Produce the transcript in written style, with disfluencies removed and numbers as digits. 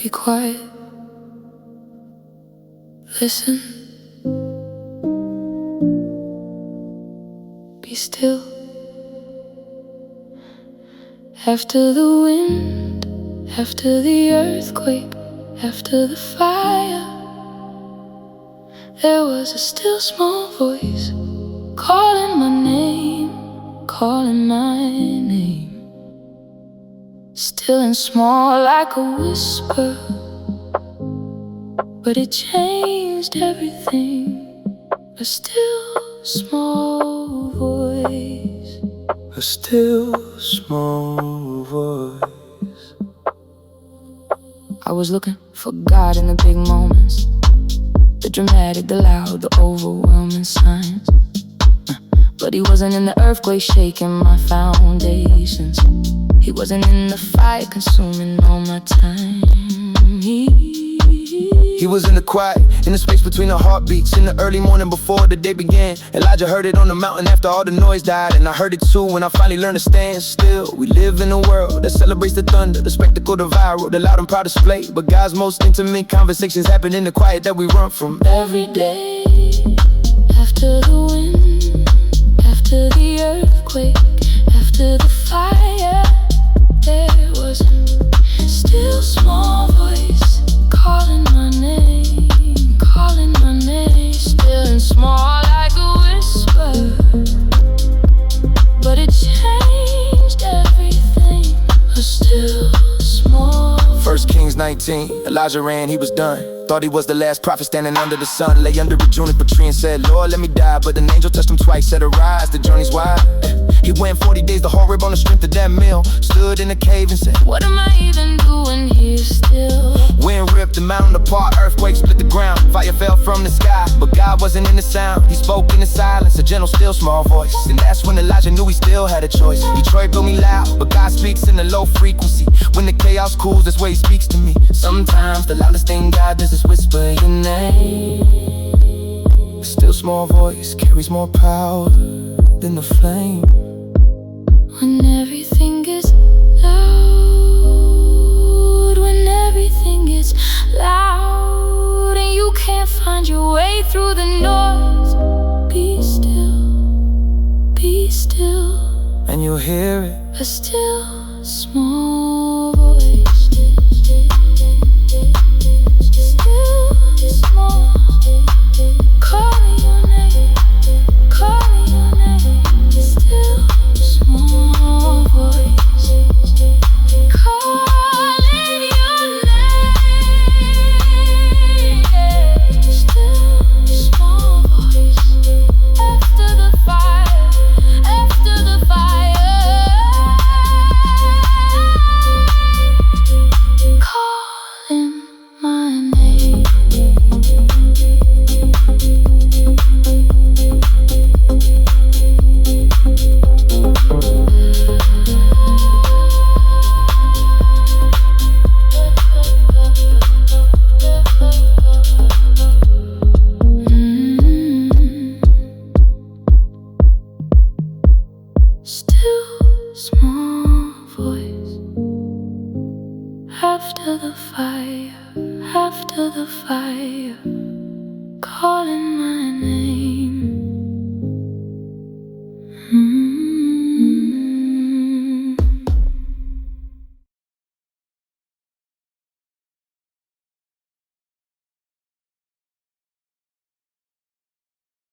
Be quiet, listen, be still. After the wind, after the earthquake, after the fire, there was a still small voice calling my name, calling my name. Still and small like a whisper, but it changed everything. A still small voice, a still small voice. I was looking for God in the big moments, the dramatic, the loud, the overwhelming signs. But he wasn't in the earthquake shaking my foundations. He wasn't in the fire consuming all my time. He was in the quiet, in the space between the heartbeats, in the early morning before the day began. Elijah heard it on the mountain after all the noise died, and I heard it too when I finally learned to stand still. We live in a world that celebrates the thunder, the spectacle, the viral, the loud and proud display. But God's most intimate conversations happen in the quiet that we run from every day. After the wind, after the earthquake, after the fire, there was a still small voice calling my name, calling my name. Still and small like a whisper, but it changed everything. A still small. 1 Kings 19, Elijah ran, he was done. Thought he was the last prophet standing under the sun. Lay under a juniper tree and said, Lord, let me die. But an angel touched him twice, said arise, the journey's wide. He went 40 days, the whole rib on the strength of that meal. Stood in the cave and said, what am I even doing here still? Wind ripped the mountain apart, earthquake split the ground. Fire fell from the sky, but God wasn't in the sound. He spoke in the silence, a gentle, still, small voice. And that's when Elijah knew he still had a choice. Detroit built me loud, but God speaks in a low frequency. When the chaos cools, that's where he speaks to me. Sometimes the loudest thing God does is whisper your name. A still small voice carries more power than the flame. When everything gets loud, when everything gets loud, and you can't find your way through the noise, be still, and you'll hear it. A still small voice. Still small, calling your name, calling your name. Still small voice, calling your name. Still small voice. After the fire, after the fire, calling my name. Still small voice. After the fire, calling my name.